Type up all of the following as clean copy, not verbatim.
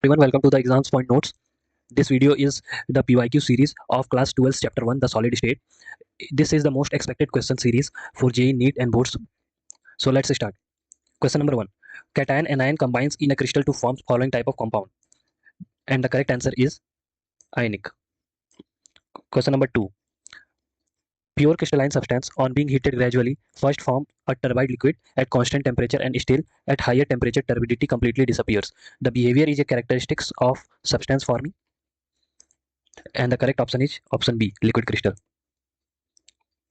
Everyone, welcome to the exams point notes. This video is the PYQ series of class 12 chapter 1, the solid state. This is the most expected question series for JEE, NEET and boards. So let's start. Question number 1. Cation anion combines in a crystal to form following type of compound, and the correct answer is ionic. Question number 2. Pure crystalline substance on being heated gradually first form a turbid liquid at constant temperature and still at higher temperature turbidity completely disappears. The behavior is a characteristics of substance forming, and the correct option is option B, liquid crystal.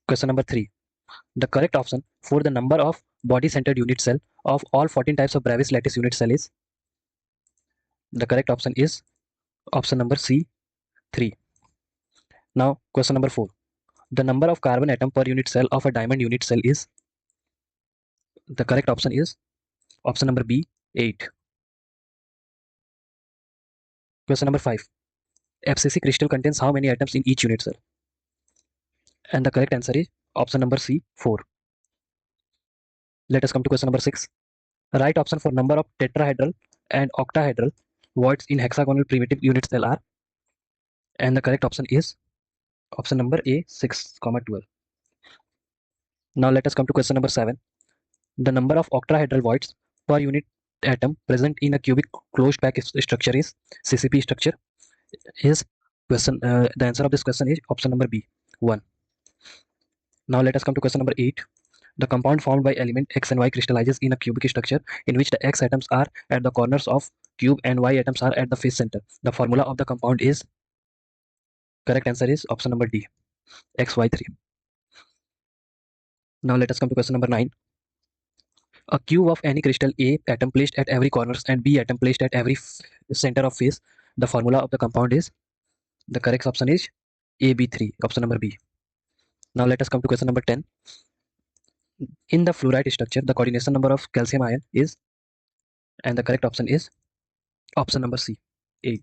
Question number 3. The correct option for the number of body-centered unit cell of all 14 types of Bravais lattice unit cell is, the correct option is option number C, 3. Now question number 4. The number of carbon atom per unit cell of a diamond unit cell is, the correct option is option number B, 8. Question number 5. FCC crystal contains how many atoms in each unit cell? And the correct answer is option number C, 4. Let us come to question number 6. Right option for number of tetrahedral and octahedral voids in hexagonal primitive unit cell are, and the correct option is option number A, 6, 12. Now let us come to question number 7. The number of octahedral voids per unit atom present in a cubic closed pack structure is, CCP structure, is the answer of this question is option number B, 1. Now let us come to question number 8. The compound formed by element X and Y crystallizes in a cubic structure in which the X atoms are at the corners of cube and Y atoms are at the face center. The formula of the compound is, correct answer is option number D, XY3. Now let us come to question number 9. A cube of any crystal A atom placed at every corners and B atom placed at every center of face. The formula of the compound is, the correct option is AB3, option number B. Now let us come to question number 10. In the fluoride structure, the coordination number of calcium ion is, and the correct option is option number C, 8.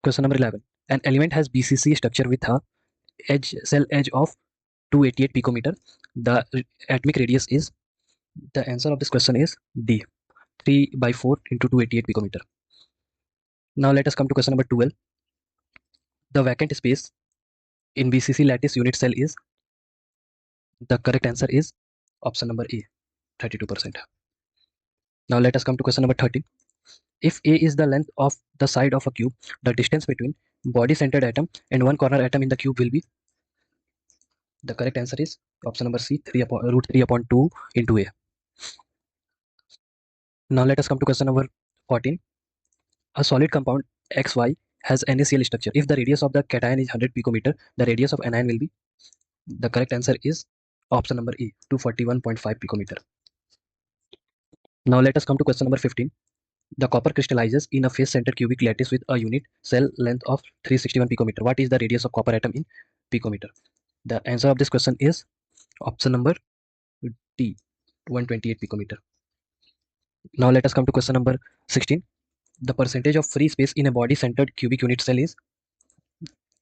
Question number 11. An element has BCC structure with a cell edge of 288 picometer. The atomic radius is, the answer of this question is D, 3 by 4 into 288 picometer. Now let us come to question number 12. The vacant space in BCC lattice unit cell is, the correct answer is option number A, 32%. Now let us come to question number 13. If A is the length of the side of a cube, the distance between body-centered atom and one corner atom in the cube will be, the correct answer is option number C, root 3 upon 2 into A. Now let us come to question number 14. A solid compound XY has NaCl structure. If the radius of the cation is 100 picometer, the radius of anion will be, the correct answer is option number E, 241.5 picometer. Now let us come to question number 15. The copper crystallizes in a face-centered cubic lattice with a unit cell length of 361 picometer. What is the radius of copper atom in picometer? The answer of this question is option number D, 128 picometer. Now let us come to question number 16. The percentage of free space in a body-centered cubic unit cell is,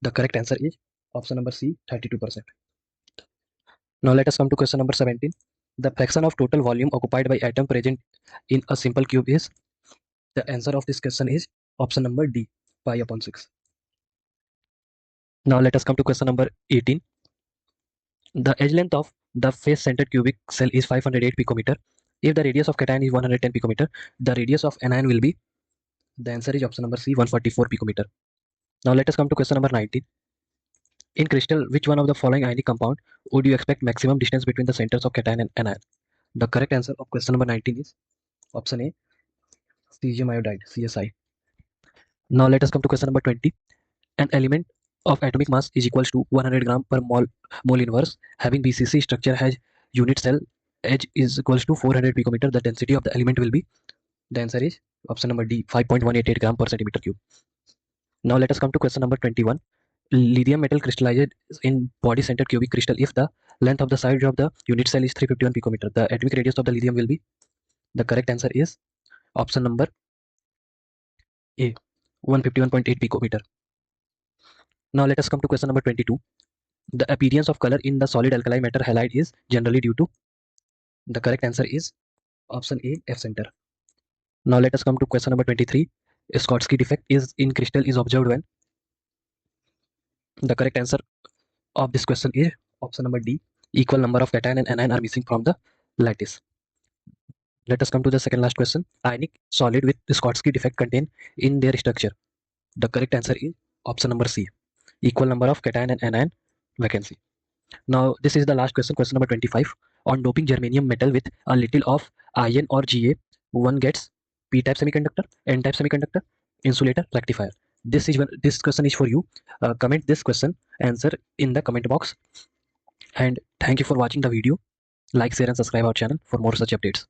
the correct answer is option number C, 32%. Now let us come to question number 17. The fraction of total volume occupied by atom present in a simple cube is, the answer of this question is option number D, pi upon 6. Now let us come to question number 18. The edge length of the face-centered cubic cell is 508 picometer. If the radius of cation is 110 picometer, the radius of anion will be, the answer is option number C, 144 picometer. Now let us come to question number 19. In crystal, which one of the following ionic compound would you expect maximum distance between the centers of cation and anion? The correct answer of question number 19 is option A, cesium iodide, CSI. Now let us come to question number 20. An element of atomic mass is equals to 100 gram per mole inverse having BCC structure has unit cell edge is equals to 400 picometer. The density of the element will be, the answer is option number D, 5.188 gram per centimeter cube. Now let us come to question number 21. Lithium metal crystallized in body-centered cubic crystal if the length of the side of the unit cell is 351 picometer. The atomic radius of the lithium will be, the correct answer is option number A, 151.8 picometer. Now let us come to question number 22. The appearance of color in the solid alkali matter halide is generally due to, the correct answer is option A, F center. Now let us come to question number 23. Schodsky defect is in crystal is observed when? The correct answer of this question is option number D. Equal number of cation and anion are missing from the lattice. Let us come to the second last question. Ionic solid with Schodsky defect contain in their structure. The correct answer is option number C. Equal number of cation and anion vacancy. Now this is the last question, question number 25. On doping germanium metal with a little of iron or Ga, one gets p-type semiconductor, n-type semiconductor, insulator, rectifier. This question is for you. Comment this question answer in the comment box. And thank you for watching the video. Like, share and subscribe our channel for more such updates.